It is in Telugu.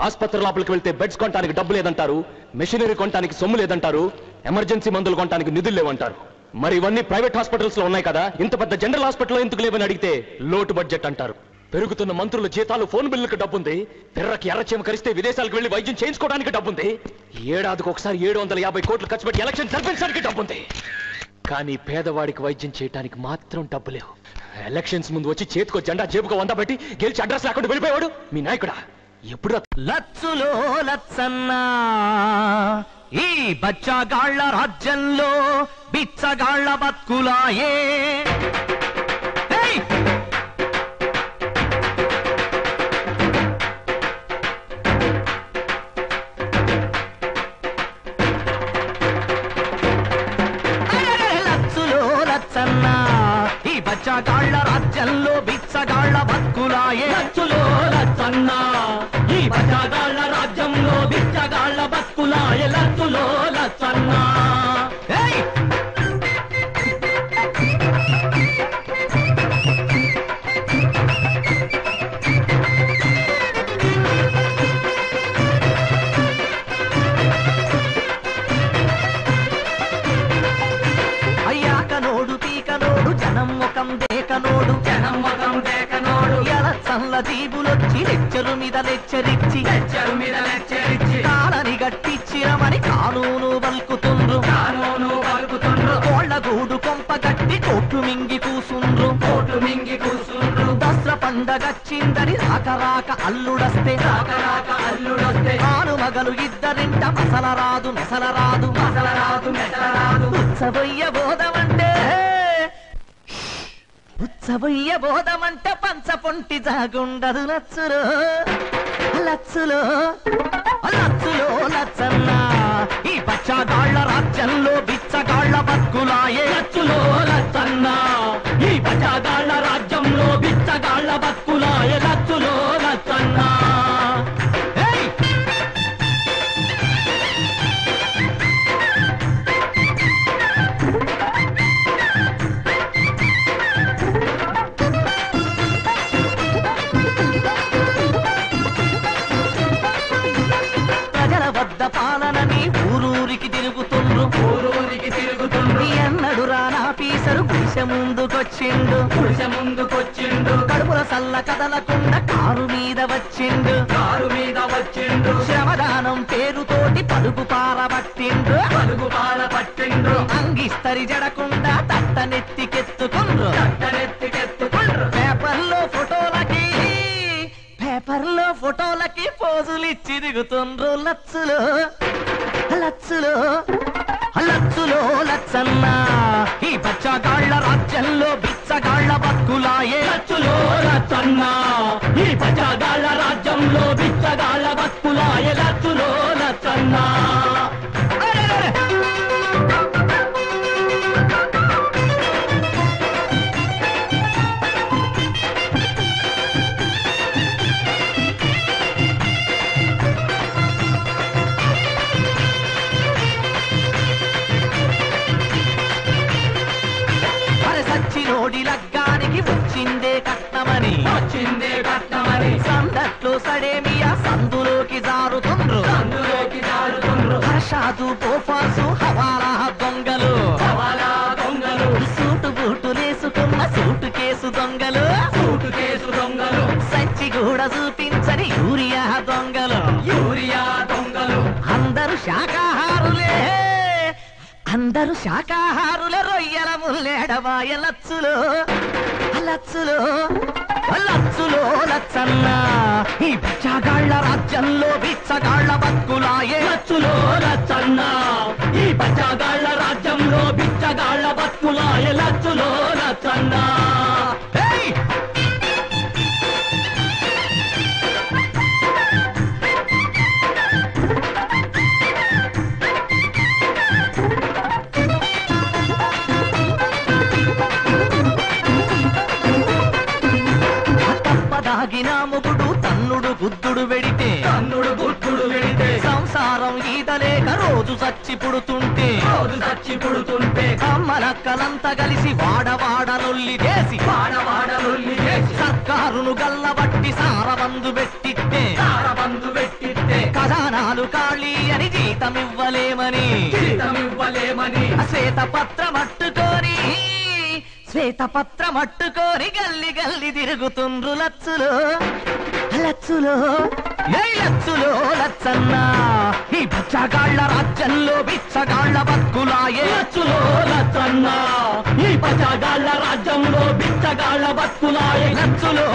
ఆసుపత్రి లోపలికి వెళ్తే బెడ్స్ కొనడానికి డబ్బు లేదంటారు, మెషినరీ కొనడానికి సొమ్ము లేదంటారు, ఎమర్జెన్సీ మందులు కొనడానికి నిధులు లేవంటారు. మరి ఇవన్నీ ప్రైవేట్ హాస్పిటల్స్ లో ఉన్నాయి కదా, ఇంత పెద్ద జనరల్ హాస్పిటల్లో ఎందుకు లేవని అడిగితే లోటు బడ్జెట్ అంటారు. పెరుగుతున్న మంత్రుల జీతాలు, ఫోన్ బిల్లులకు డబ్బుంది, పిర్రకి ఎర్రచీమ కరిస్తే విదేశాలకు వెళ్లి వైద్యం చేయించుకోవడానికి డబ్బుంది, ఏడాదికి ఒకసారి 750 కోట్లు ఖర్చు పెట్టి ఎలక్షన్ జరిపించడానికి డబ్బుంది. కానీ పేదవాడికి వైద్యం చేయడానికి మాత్రం డబ్బు లేవు. ఎలక్షన్స్ ముందు వచ్చి చేతికో జెండా జేబుకో 100 పెట్టి గెలిచి అడ్రస్ లేకుండా వెళ్ళిపోయాడు మీ నాయకుడా. ఎప్పుడు లచ్చులో లచ్చన్నా ఈ బచ్చగాళ్ల రాజ్యంలో బిచ్చగాళ్ల బతుకులాయే. బచ్చగాళ్ల రాజ్యంలో బిచ్చగాళ్ల బతుకులాయే. లచ్చులో లచ్చన్నా ఈ బచ్చగాళ్ల రాజ్యంలో బిచ్చగాళ్ల బతుకులాయే. లచ్చులో లచ్చన్నా జీబులొచ్చి లెచ్చరు మీద లెచ్చరిచ్చి కాలని గట్టిచ్చిరమని కానూను బల్కుతుండ్రు. కోళ్ల గూడు కొంప గట్టి కోట్లు మింగి కూసుండ్రు. దసరా పండగచ్చిందని రాక అల్లుడస్తే ఆను మగలు ఇద్దరింట మసలరాదు మెసలరాదు ఉత్సవయ్య బోధమంటే ఉత్సవయ్య బోధమంటే పంచపొంటి జాగుండదు. లచ్చులో లచ్చులో లచ్చులో లచ్చన్నా ఈ బచ్చగాళ్ల రాజ్యంలో బిచ్చగాళ్ల బతుకులాయే. లచ్చులో లచ్చన్నా ఈ బచ్చగాళ్ల రాజ్యంలో బిచ్చగాళ్ల బతుకులాయే. లచ్చులో లచ్చన్నా పాలనని ఊరూరికి తిరుగుతుండ్రు. ఎన్నడు రానా పీసరు గుడిసె ముందుకొచ్చిండు. కడుపుల సల్ల కదలకుండా కారు మీద వచ్చిండు. శ్రమదానం పేరుతోటి పలుగు పారబట్టిండు. అంగిస్తరి జడకుండా తట్టనెత్తికెత్తుకుండ్రు. పేపర్లో ఫోటోలకి పోజులిచ్చి దిగుతుండ్రు. లచ్చులో లచ్చులో లచ్చులో లచ్చన్నా ఈ బచ్చగాళ్ల రాజ్యంలో బిచ్చగాళ్ల బతుకులాయే. లచ్చులో లచ్చన్నా ఈ బచ్చగాళ్ల రాజ్యంలో బిచ్చగాళ్ల బతుకులాయే. లచ్చులో లచ్చన్నా లగ్గానికి వచ్చిందే కట్నమని సందట్లో సడేమియా సందులోకి జారుతుండ్రు. హర్షాదు పోఫాసు హవాలా దొంగలు సూటు బూటులేసుకున్న సూటు కేసు దొంగలు సంచి కూడా చూపించని యూరియా దొంగలు అందరూ శాకాహారులే రొయ్యల ముల్లేడవాయ. లచ్చులో లచ్చులో లచ్చులో లచ్చన్నా ఈ బచ్చగాళ్ల రాజ్యంలో బిచ్చగాళ్ల బతుకులాయే. లచ్చులో లచ్చన్నా ఈ బచ్చగాళ్ల రాజ్యంలో బిచ్చగాళ్ల బతుకులాయే. లచ్చులో లచ్చన్నా మొగుడు తన్నుడు బుద్ధుడు వెడితే సంసారం ఈదలేక రోజు చచ్చి పుడుతుంటే అమ్మలక్కలంతా కలిసి వాడవాడనొల్లి చేసి సర్కారును గల్లబట్టి సారబందు పెట్టిట్టే కిరీటమివ్వలేమని శ్వేతపత్రమట్టుకొని గల్లి గల్లి తిరుగుతుండ్రు లచ్చులో లచ్చన్నా ఈ బచ్చగాళ్ళ రాజ్యంలో బిచ్చగాళ్ళ బతుకులాయే లచ్చులో లచ్చన్నా ఈ బచ్చగాళ్ళ రాజ్యంలో బిచ్చగాళ్ళ బతుకులాయే లచ్చులో